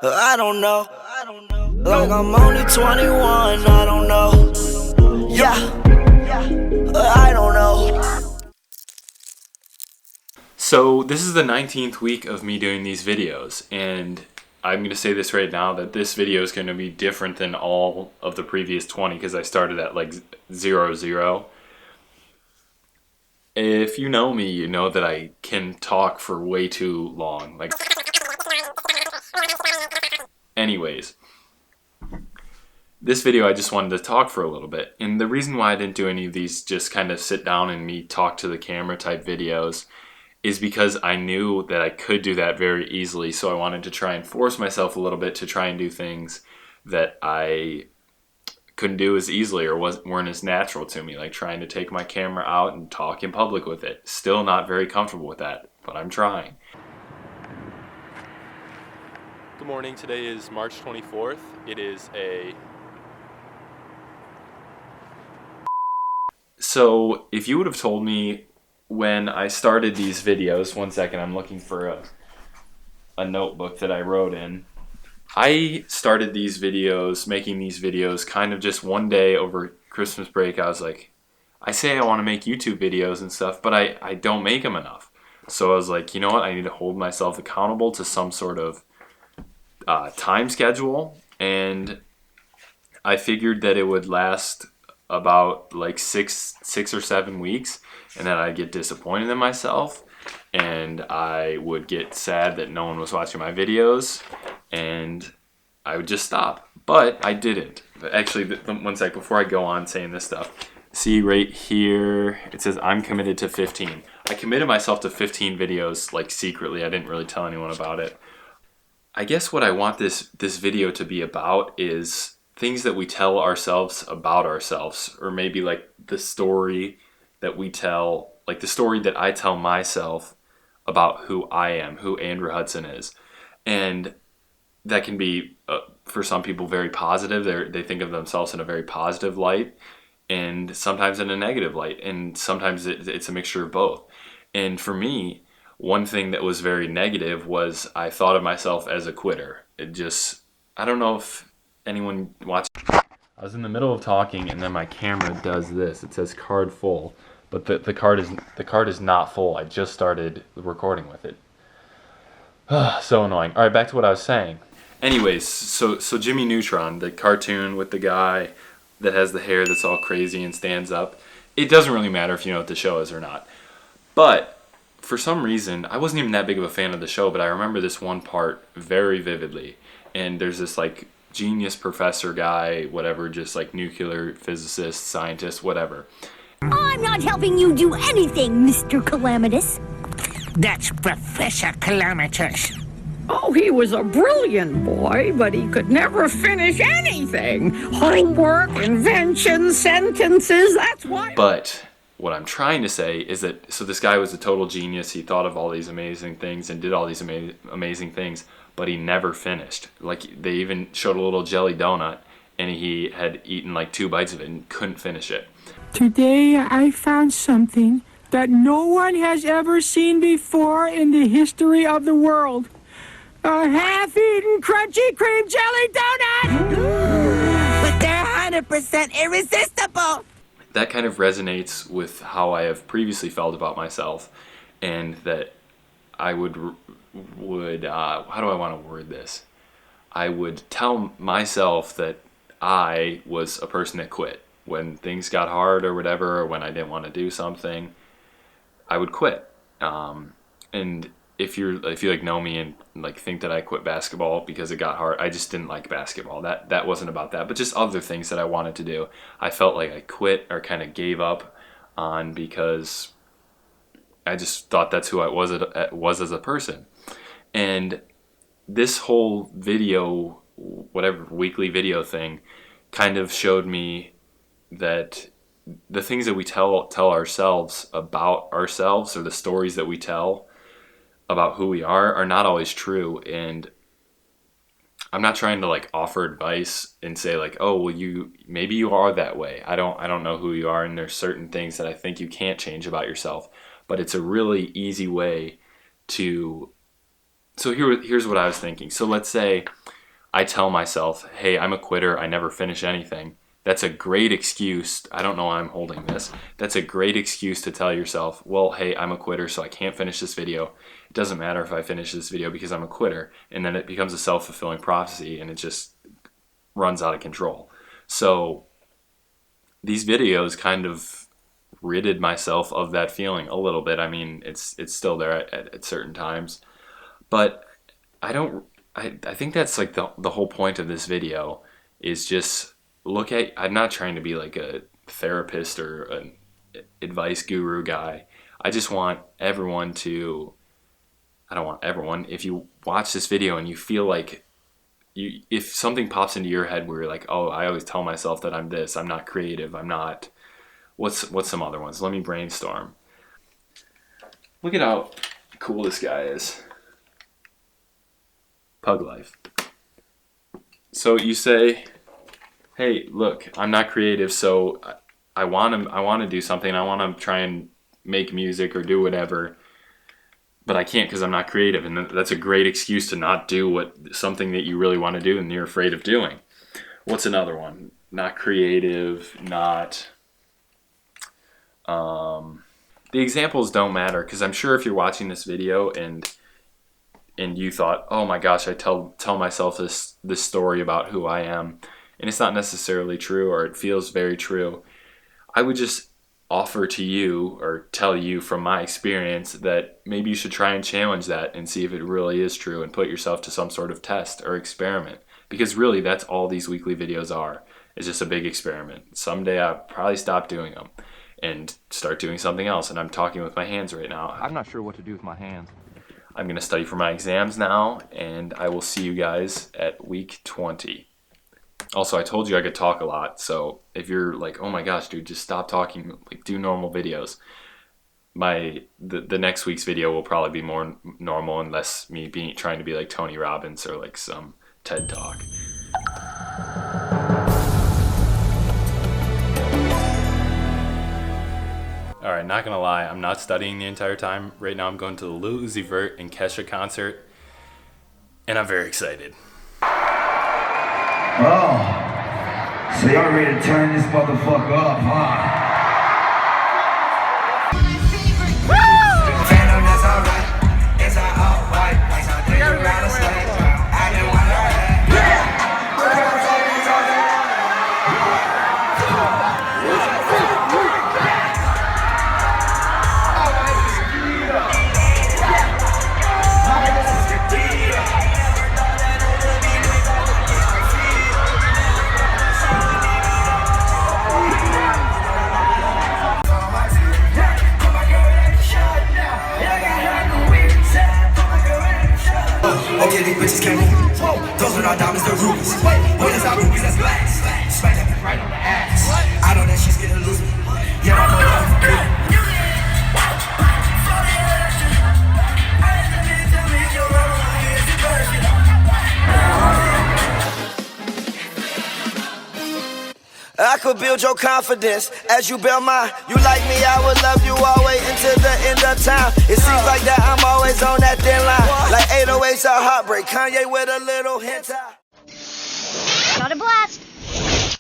I don't know. Like I'm only 21, I don't know. Yeah, I don't know. So this is the 19th week of me doing these videos, and I'm going to say this right now that this video is going to be different than all of the previous 20 because I started at like 0. If you know me, you know that I can talk for way too long. Anyways, this video I just wanted to talk for a little bit, and the reason why I didn't do any of these just kind of sit down and me talk to the camera type videos is because I knew that I could do that very easily, so I wanted to try and force myself a little bit to try and do things that I couldn't do as easily or weren't as natural to me, like trying to take my camera out and talk in public with it. Still not very comfortable with that, but I'm trying. Good morning, today is March 24th. It is So if you would have told me when I started these videos, one second, I'm looking for a notebook that I wrote in. I started these videos, making these videos kind of just one day over Christmas break. I was like, I say I want to make YouTube videos and stuff, but I don't make them enough. So I was like, you know what? I need to hold myself accountable to some sort of time schedule. And I figured that it would last about like six or 7 weeks, and then I'd get disappointed in myself, and I would get sad that no one was watching my videos, and I would just stop. But I didn't. Actually, one sec, before I go on saying this stuff, see right here, it says I'm committed to 15. I committed myself to 15 videos, like secretly. I didn't really tell anyone about it. I guess what I want this video to be about is things that we tell ourselves about ourselves, or maybe like the story that we tell, like the story that I tell myself about who I am, who Andrew Hudson is. And that can be, for some people, very positive. They think of themselves in a very positive light, and sometimes in a negative light, and sometimes it's a mixture of both. And for me, one thing that was very negative was I thought of myself as a quitter. I don't know if anyone watched. I was in the middle of talking, and then my camera does this. It says card full, but the card is not full. I just started recording with it. So annoying. All right, back to what I was saying. Anyways, so Jimmy Neutron, the cartoon with the guy that has the hair that's all crazy and stands up. It doesn't really matter if you know what the show is or not. But for some reason, I wasn't even that big of a fan of the show, but I remember this one part very vividly. And there's this like genius professor guy, whatever, just like nuclear physicist, scientist, whatever. I'm not helping you do anything, Mr. Calamitous. That's Professor Calamitous. Oh, he was a brilliant boy, but he could never finish anything. Homework, inventions, sentences, that's why. But what I'm trying to say is that, so this guy was a total genius. He thought of all these amazing things and did all these amazing things, but he never finished. Like, they even showed a little jelly donut, and he had eaten like 2 bites of it and couldn't finish it. Today I found something that no one has ever seen before in the history of the world. A half-eaten crunchy cream jelly donut! But they're 100% irresistible. That kind of resonates with how I have previously felt about myself, and that I would how do I want to word this? I would tell myself that I was a person that quit. When things got hard or whatever, or when I didn't want to do something, I would quit. And if you like know me and like think that I quit basketball because it got hard, I just didn't like basketball. That wasn't about that, but just other things that I wanted to do. I felt like I quit or kind of gave up on because I just thought that's who I was as a person. And this whole video, whatever weekly video thing, kind of showed me that the things that we tell ourselves about ourselves, or the stories that we tell about who we are not always true. And I'm not trying to like offer advice and say like, oh, well, maybe you are that way. I don't know who you are, and there's certain things that I think you can't change about yourself. But it's a really easy way to. So here's what I was thinking. So let's say I tell myself, hey, I'm a quitter, I never finish anything. That's a great excuse. I don't know why I'm holding this. That's a great excuse to tell yourself, well, hey, I'm a quitter, so I can't finish this video. It doesn't matter if I finish this video because I'm a quitter. And then it becomes a self-fulfilling prophecy, and it just runs out of control. So these videos kind of ridded myself of that feeling a little bit. I mean, it's still there at certain times. But I think that's like the whole point of this video is just I'm not trying to be like a therapist or an advice guru guy. I just want everyone I don't want everyone. If you watch this video and you feel like if something pops into your head where you're like, oh, I always tell myself that I'm this, I'm not creative, I'm not, what's some other ones? Let me brainstorm. Look at how cool this guy is. Pug life. So you say, hey, look, I'm not creative, so I want to do something. I want to try and make music or do whatever, but I can't because I'm not creative. And that's a great excuse to not do something that you really want to do and you're afraid of doing. What's another one? Not creative, not... The examples don't matter, because I'm sure if you're watching this video and you thought, oh my gosh, I tell myself this story about who I am, and it's not necessarily true, or it feels very true, I would just offer to you or tell you from my experience that maybe you should try and challenge that and see if it really is true and put yourself to some sort of test or experiment. Because really, that's all these weekly videos are. It's just a big experiment. Someday I'll probably stop doing them and start doing something else. And I'm talking with my hands right now. I'm not sure what to do with my hands. I'm going to study for my exams now, and I will see you guys at week 20. Also, I told you I could talk a lot, so if you're like, oh my gosh, dude, just stop talking, like do normal videos. The next week's video will probably be more normal and less me trying to be like Tony Robbins or like some TED Talk. Alright, not gonna lie, I'm not studying the entire time. Right now I'm going to the Lil Uzi Vert and Kesha concert, and I'm very excited. Oh, so y'all ready to turn this motherfucker up, huh? Phantom, that's alright. It's all white. Like something around the slave. I didn't want to bitches can't move. Those are not diamonds, they're rubies. What is our rubies? That's glass. Smack that right on the ass. I know that she's getting loose. Yeah, I know that. I could build your confidence as you build mine. You like me, I would love you always until the end of time. It seems like that I'm always on that thin line. Like 808s of heartbreak, Kanye with a little hint. Got a blast.